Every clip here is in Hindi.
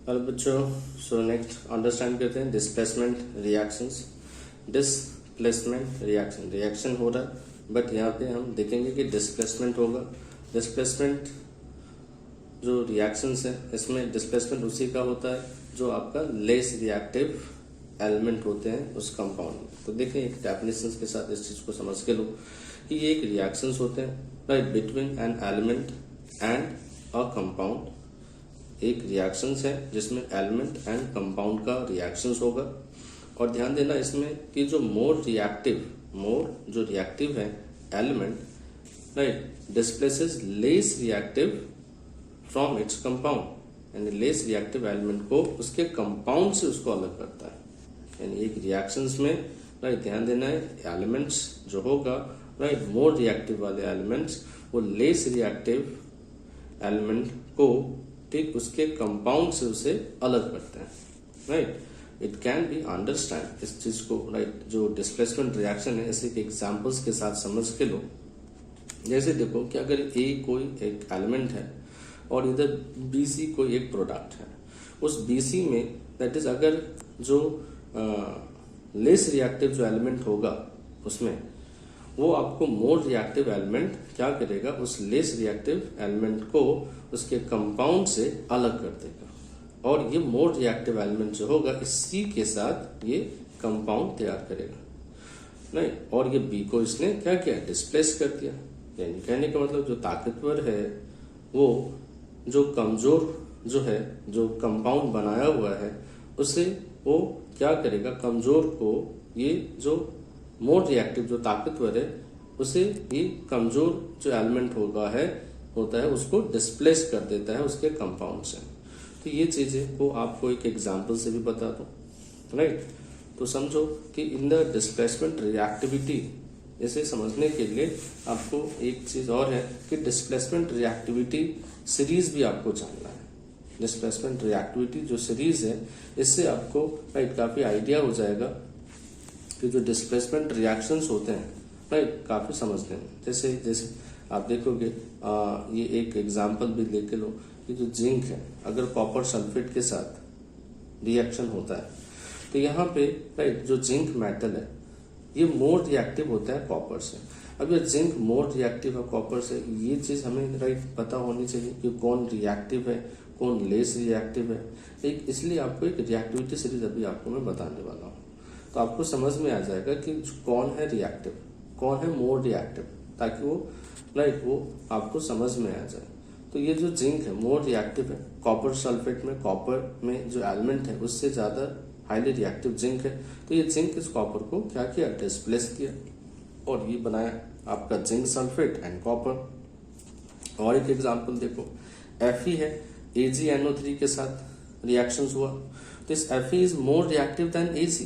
हेलो बच्चों, सो नेक्स्ट अंडरस्टैंड करते हैं डिस्प्लेसमेंट रिएक्शंस। डिस्प्लेसमेंट रिएक्शन हो रहा है, बट यहाँ पे हम देखेंगे कि डिस्प्लेसमेंट होगा। डिस्प्लेसमेंट जो रिएक्शंस है, इसमें डिस्प्लेसमेंट उसी का होता है जो आपका लेस रिएक्टिव एलिमेंट होते हैं उस कंपाउंड में। तो देखिए एक डेफिनेशन के साथ इस चीज को समझ के लो कि ये एक रिएक्शंस होते हैं right between an element and a compound. एक रिएक्शंस है जिसमें एलिमेंट एंड कंपाउंड का रिएक्शंस होगा। और ध्यान देना इसमें कि जो मोर जो रिएक्टिव है element right displaces less reactive from its compound, यानी लेस रिएक्टिव एलिमेंट को उसके कंपाउंड से उसको अलग करता है। यानी एक रिएक्शंस में राइट ध्यान देना है एलिमेंट्स जो होगा राइट मोर रिएक्टिव वाले एलिमेंट्स वो लेस रिएक्टिव एलिमेंट को ठीक उसके कंपाउंड से उसे अलग करते हैं right. It can be understand इस चीज को राइट जो डिस्प्लेसमेंट रिएक्शन है ऐसे के एग्जांपल्स के साथ समझ के लो। जैसे देखो कि अगर ए कोई एक एलिमेंट है और इधर बी सी कोई एक प्रोडक्ट है, उस बी सी में दैट इज अगर जो लेस रिएक्टिव जो एलिमेंट होगा उसमें वो आपको मोर रिएक्टिव एलिमेंट क्या करेगा, उस लेस रिएक्टिव एलिमेंट को उसके कंपाउंड से अलग कर देगा और ये मोर रिएक्टिव एलिमेंट जो होगा इसी के साथ ये कंपाउंड तैयार करेगा नहीं। और ये बी को इसने क्या किया, डिस्प्लेस कर दिया। यानी कहने का मतलब जो ताकतवर है वो जो कमजोर जो है जो कंपाउंड बनाया हुआ है उसे वो क्या करेगा, कमजोर को ये जो मोर रिएक्टिव जो ताकतवर है उसे ये कमजोर जो एलिमेंट होता है उसको डिस्प्लेस कर देता है उसके कंपाउंड से। तो ये चीजें को आपको एक एग्जांपल से भी बता दूं राइट। तो समझो कि इन द डिस्प्लेसमेंट रिएक्टिविटी इसे समझने के लिए आपको एक चीज और है कि डिस्प्लेसमेंट रिएक्टिविटी सीरीज भी आपको जानना है। डिस्प्लेसमेंट रिएक्टिविटी जो सीरीज है इससे आपको राइट काफी आइडिया हो जाएगा कि जो डिस्प्लेसमेंट रिएक्शंस होते हैं राइट काफी समझने में। जैसे आप देखोगे ये एक एग्जांपल भी लेके लो कि जो जिंक है अगर कॉपर सल्फेट के साथ रिएक्शन होता है तो यहाँ पे राइट जो जिंक मेटल है ये मोर रिएक्टिव होता है कॉपर से। अब ये जिंक मोर रिएक्टिव है कॉपर से, ये चीज हमें राइट पता होनी चाहिए कि कौन रिएक्टिव है कौन लेस रिएक्टिव है। एक इसलिए आपको एक रिएक्टिविटी सीरीज अभी आपको मैं बताने वाला हूँ, तो आपको समझ में आ जाएगा कि कौन है रिएक्टिव कौन है मोर रिएक्टिव, ताकि वो राइट वो आपको समझ में आ जाए। तो ये जो जिंक है मोर रिएक्टिव है कॉपर सल्फेट में, कॉपर में जो एलिमेंट है उससे ज्यादा हाईली रिएक्टिव जिंक है। तो ये जिंक इस कॉपर को क्या किया, डिस्प्लेस किया और ये बनाया आपका जिंक सल्फेट एंड कॉपर। और एक एग्जांपल देखो Fe है AgNO3 के साथ रिएक्शंस हुआ तो इस Fe is more reactive then Ag,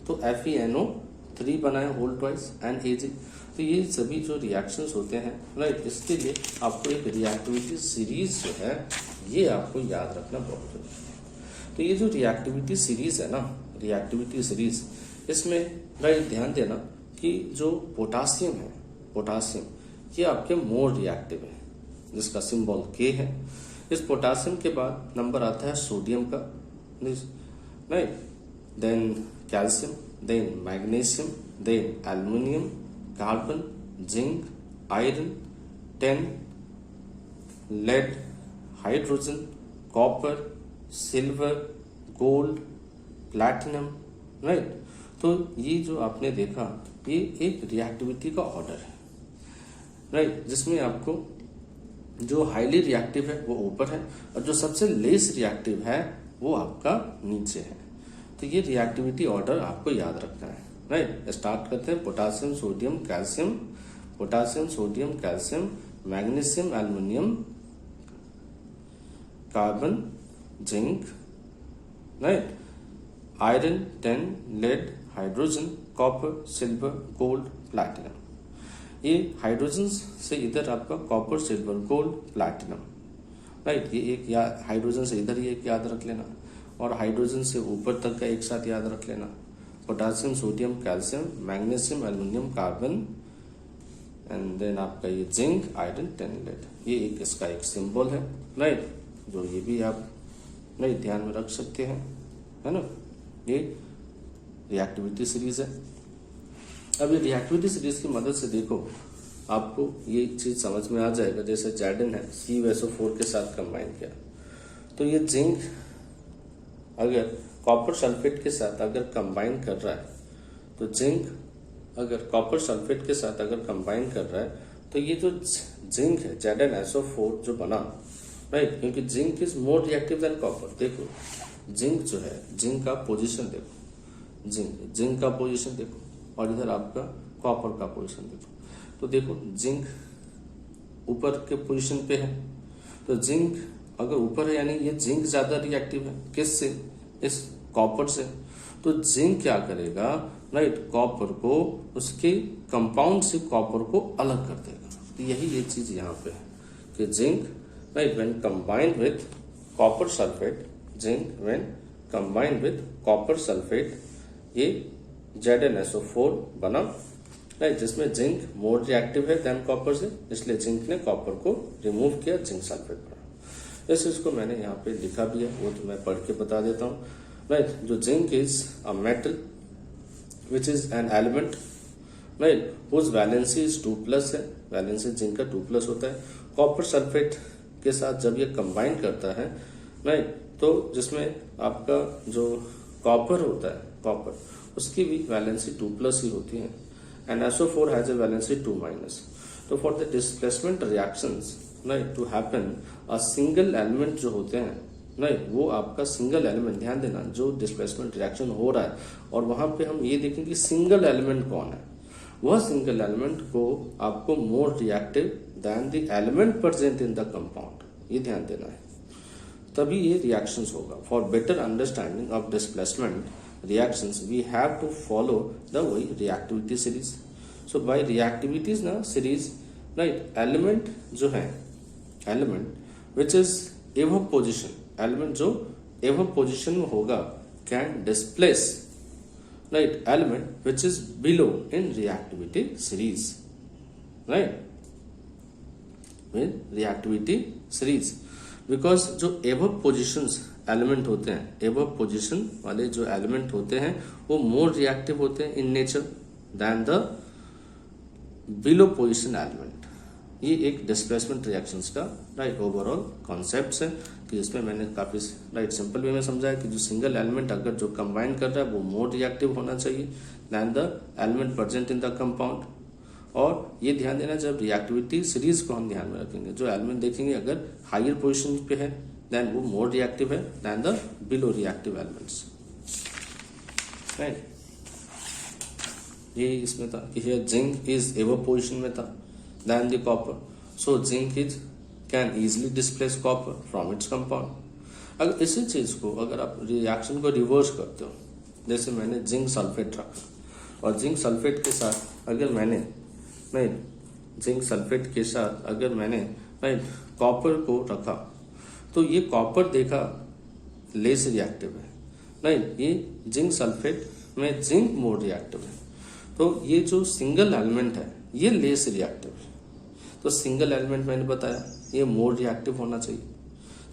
तो FeNO3 बनाया होल ट्वाइस एंड Ag। तो ये सभी जो रिएक्शंस होते हैं राइट इसके लिए आपको एक रिएक्टिविटी सीरीज जो है ये आपको याद रखना बहुत जरूरी है। तो ये जो रिएक्टिविटी सीरीज है ना, रिएक्टिविटी सीरीज इसमें राइट ध्यान देना कि जो पोटासियम है पोटासियम ये आपके मोर रिएक्टिव है जिसका सिंबल K है। इस पोटासियम के बाद नंबर आता है सोडियम का right, then calcium, then magnesium, then aluminium, carbon, zinc, iron, tin, lead, hydrogen, copper, silver, gold, platinum right. तो ये जो आपने देखा ये एक रिएक्टिविटी का ऑर्डर है राइट, जिसमें आपको जो हाईली रिएक्टिव है वो ऊपर है और जो सबसे लेस रिएक्टिव है वो आपका नीचे है। तो ये रिएक्टिविटी ऑर्डर आपको याद रखना है राइट। स्टार्ट करते हैं potassium sodium calcium, potassium sodium calcium, magnesium aluminium, carbon, zinc right, iron, tin, lead, hydrogen, copper, silver, gold, platinum. ये हाइड्रोजन से इधर आपका copper silver gold platinum right, ये एक या हाइड्रोजन से इधर ये एक याद रख लेना और हाइड्रोजन से ऊपर तक का एक साथ याद रख लेना। Potassium sodium calcium magnesium aluminium carbon and then आपका ये जिंक आयरन टिन लेड, ये एक इसका एक सिंबल है राइट, जो ये भी आप नहीं ध्यान में रख सकते हैं, है ना। ये रिएक्टिविटी सीरीज है। अब ये रिएक्टिविटी सीरीज की मदद से देखो आपको ये चीज समझ में आ जाएगा। जैसे जैडन है CuSO4 के साथ कंबाइन किया, तो ये जिंक अगर कॉपर सल्फेट के साथ अगर कंबाइन कर रहा है, तो जिंक अगर कॉपर सल्फेट के साथ अगर कंबाइन कर रहा है, तो ये जो जिंक है ZnSO4 जो बना, राइट, क्योंकि zinc is more reactive than copper. देखो जिंक जो है, जिंक का पोजीशन देखो, जिंक का पोजीशन देखो, और इधर आपका कॉपर का पोजीशन देखो। तो देखो जिंक ऊपर के पोजीशन पे है, तो जिंक अगर ऊपर है यानी ये जिंक ज्यादा रिएक्टिव है किससे, इस कॉपर से। तो जिंक क्या करेगा, राइट, कॉपर को उसके कंपाउंड से कॉपर को अलग कर देगा। तो यही ये चीज यहाँ पे है कि zinc, right, when combined with copper sulphate, zinc when combined with copper sulphate, ये ZnSO4 बना, राइट, जिसमें जिंक मोर रिएक्टिव है देन कॉपर से, इसलिए जिंक ने कॉपर को रिमूव किया, जिंक सल्फेट बना। इस चीज को मैंने यहाँ पे लिखा भी है, वो तो मैं पढ़ के बता देता हूँ, राइट। जो zinc is a metal which is an element, right, whose valency is 2+ है, वैलेंसी जिंक का 2+ होता है। कॉपर सल्फेट के साथ जब ये कंबाइन करता है, राइट, तो जिसमें आपका जो कॉपर होता है, कॉपर, उसकी भी वैलेंसी 2+ ही होती है, and SO4 has a valency 2-. तो for the displacement reactions, right, to happen, a single element जो होते हैं, right, वो आपका सिंगल एलिमेंट, ध्यान देना, जो डिस्प्लेसमेंट रिएक्शन हो रहा है, और वहां पे हम ये देखेंगे सिंगल एलिमेंट कौन है, वह सिंगल एलिमेंट को आपको मोर reactive then the element present in the compound, ये ध्यान देना है, तभी ये रिएक्शंस होगा। For better understanding of displacement reactions we have to follow the way reactivity series. So by reactivities ना series, right, element जो है, element which is above position, element जो above position में होगा can displace, right, element which is below in reactivity series, right, in reactivity series, because जो above positions एलिमेंट होते हैं, एबव पोजीशन वाले जो एलिमेंट होते हैं, वो मोर रिएक्टिव होते हैं in nature than the below position element. ये एक डिस्प्लेसमेंट रिएक्शंस का, राइट, ओवरऑल कॉन्सेप्ट है कि जिसमें मैंने काफी, राइट, सिंपल वे में समझाया कि जो सिंगल एलिमेंट अगर जो कंबाइन कर रहा है वो मोर रिएक्टिव होना चाहिए than the element present in the compound. और ये ध्यान देना, जब रिएक्टिविटी सीरीज को हम ध्यान में रखेंगे, जो एलिमेंट देखेंगे अगर हायर पोजीशन पे है देन वो मोर रिएक्टिव है than the below reactive elements, right. ये इसमें था कि here zinc is above position में था than the copper, so zinc is can easily displace copper from its compound. अगर इसी चीज को अगर आप रिएक्शन को रिवर्स करते हो, जैसे मैंने जिंक सल्फेट रखा और जिंक सल्फेट के साथ अगर मैंने, राइट, जिंक सल्फेट के साथ अगर मैंने, राइट, कॉपर को रखा, तो ये कॉपर देखा लेस रिएक्टिव है, राइट, ये जिंक सल्फेट में जिंक मोर रिएक्टिव है, तो ये जो सिंगल एलिमेंट है ये लेस रिएक्टिव है। तो सिंगल एलिमेंट मैंने बताया ये मोर रिएक्टिव होना चाहिए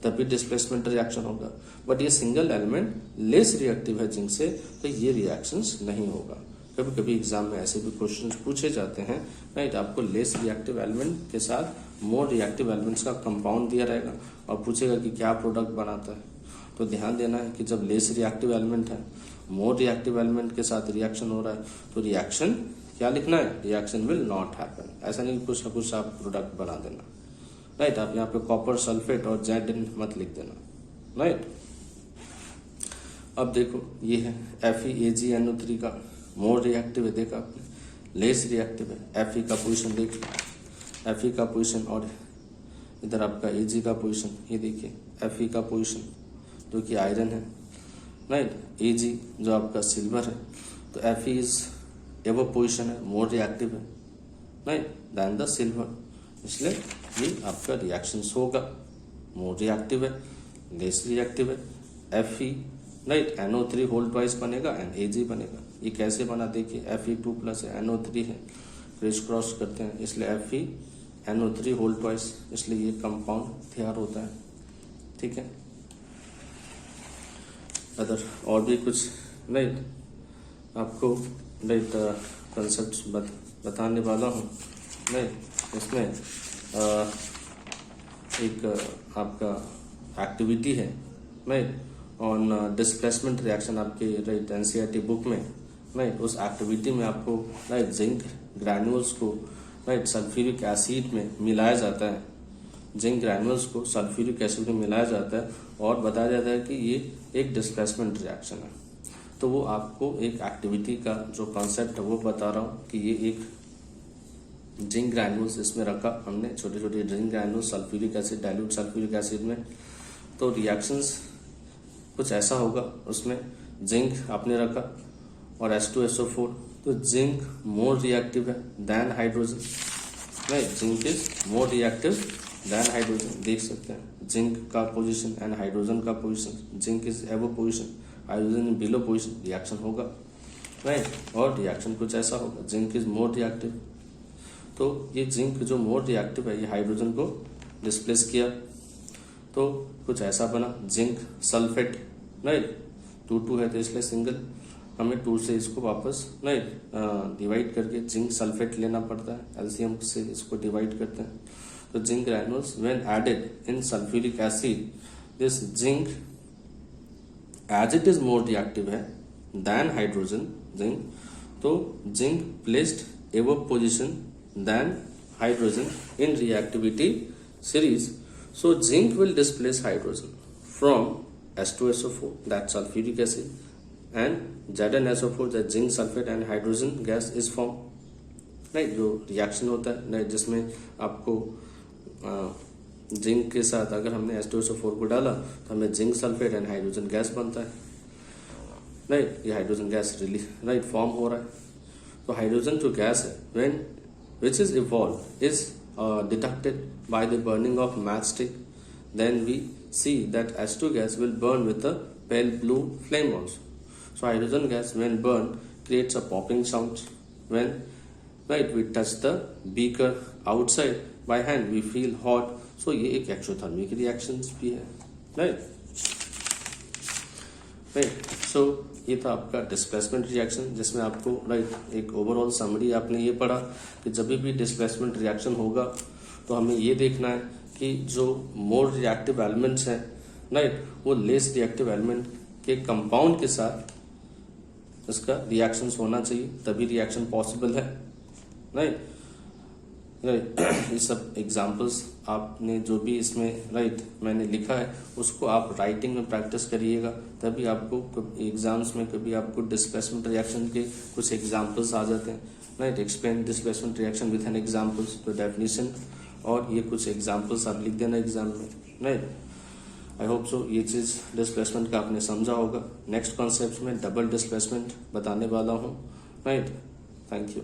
तभी डिस्प्लेसमेंट रिएक्शन होगा, बट ये सिंगल एलिमेंट लेस रिएक्टिव है जिंक से, तो ये रिएक्शंस नहीं होगा। कभी कभी एग्जाम में ऐसे भी क्वेश्चंस पूछे जाते हैं, राइट, आपको लेस रिएक्टिव एलिमेंट के साथ मोर रिएक्टिव एलिमेंट्स का कंपाउंड दिया रहेगा और पूछेगा कि क्या प्रोडक्ट बनाता है। तो ध्यान देना है कि जब लेस रिएक्टिव एलिमेंट है, मोर रिएक्टिव एलिमेंट के साथ रिएक्शन हो रहा है, तो रिएक्शन क्या लिखना है, रिएक्शन विल नॉट हैपन। ऐसा नहीं कुछ ना कुछ आप प्रोडक्ट बना देना, राइट। आप यहाँ पे कॉपर सल्फेट और Zn मत लिख देना, राइट। अब देखो ये है FeAgNO3 का मोर रिएक्टिव है, देखा आपने, लेस रिएक्टिव है। Fe का पोजीशन देखिए, Fe का पोजीशन, और इधर आपका Ag का पोजीशन, ये देखिए Fe का पोजीशन जो कि आयरन है, राइट। Ag जो आपका सिल्वर है, तो Fe इज एबव पोजीशन है, मोर रिएक्टिव है, राइट, देन द सिल्वर, इसलिए ये आपका रिएक्शंस होगा, मोर रिएक्टिव है, लेस रिएक्टिव है। Fe, right, NO3 whole twice बनेगा एंड Ag बनेगा। ये कैसे बना देखिए, Fe2+ है, NO3 है, क्रिस क्रॉस करते हैं, इसलिए Fe NO3 होल ट्वाइस, इसलिए ये कंपाउंड तैयार होता है, ठीक है। अदर और भी कुछ राइट आपको राइट कंसेप्ट बताने वाला हूँ राइट। इसमें एक आपका एक्टिविटी है राइट ऑन डिस्प्लेसमेंट रिएक्शन आपके राइट एनसीईआरटी बुक में राइट। उस एक्टिविटी में आपको राइट जिंक ग्रैन्यूल्स को राइट सल्फ्यूरिक एसिड में मिलाया जाता है। जिंक ग्रैन्यूल्स को सल्फ्यूरिक एसिड में मिलाया जाता है और बताया जाता है कि ये एक डिस्प्लेसमेंट रिएक्शन है। तो वो आपको एक एक्टिविटी का जो कॉन्सेप्ट है वो बता रहा हूँ कि ये एक जिंक ग्रैन्यूल्स इसमें रखा हमने, छोटे छोटे zinc granules sulphuric acid dilute sulphuric acid में। तो रिएक्शंस कुछ ऐसा होगा, उसमें जिंक आपने रखा और H2SO4। तो जिंक मोर रिएक्टिव है than hydrogen right. Zinc is more reactive than hydrogen. देख सकते हैं जिंक का पोजीशन एंड हाइड्रोजन का position. Zinc is above position, hydrogen below position, reaction होगा राइट। और रिएक्शन कुछ ऐसा होगा, जिंक इज मोर रिएक्टिव। तो ये जिंक जो मोर रिएक्टिव है ये हाइड्रोजन को डिस्प्लेस किया तो कुछ ऐसा बना जिंक सल्फेट राइट। 2 है तो इसलिए सिंगल, हमें 2 से इसको वापस राइट डिवाइड करके जिंक सल्फेट लेना पड़ता है, एलसीएम से इसको डिवाइड करते हैं। तो zinc granules when added in sulphuric acid, this zinc as it is more reactive है देन हाइड्रोजन जिंक, तो zinc placed above position than hydrogen in reactivity series. So zinc will displace hydrogen from H2SO4 that's sulfuric acid and ZnSO4 that zinc sulfate and hydrogen gas is formed right। जो रिएक्शन होता है right, जिसमें आपको जिंक के साथ अगर हमने H2SO4 को डाला तो हमें zinc sulphate and hydrogen gas बनता है राइट। ये hydrogen gas release right form हो रहा है। तो हाइड्रोजन जो गैस है when which is evolved is detected by the burning of matchstick, then we see that H2 gas will burn with a pale blue flame also. So hydrogen gas when burned creates a popping sound. When right we touch the beaker outside by hand we feel hot. So ये एक एक्सोथर्मिक रिएक्शंस भी है राइट। सो ये था आपका डिस्प्लेसमेंट रिएक्शन जिसमें आपको राइट एक ओवरऑल समरी आपने ये पढ़ा कि जब भी डिस्प्लेसमेंट रिएक्शन होगा तो हमें ये देखना है कि जो मोर रिएक्टिव एलिमेंट्स हैं राइट वो लेस रिएक्टिव एलिमेंट के कंपाउंड के साथ इसका रिएक्शंस होना चाहिए, तभी रिएक्शन पॉसिबल है राइट। ये सब एग्जांपल्स आपने जो भी इसमें राइट मैंने लिखा है उसको आप राइटिंग में प्रैक्टिस करिएगा, तभी आपको एग्जाम्स में कभी आपको डिस्प्लेसमेंट रिएक्शन के कुछ एग्जांपल्स आ जाते हैं right. Explain displacement reaction with an examples, तो डेफिनेशन और ये कुछ एग्जांपल्स आप लिख देना एग्जाम में राइट। आई होप सो ये चीज़ डिस्प्लेसमेंट का आपने समझा होगा। नेक्स्ट कॉन्सेप्ट में डबल डिस्प्लेसमेंट बताने वाला हूँ राइट। Thank you.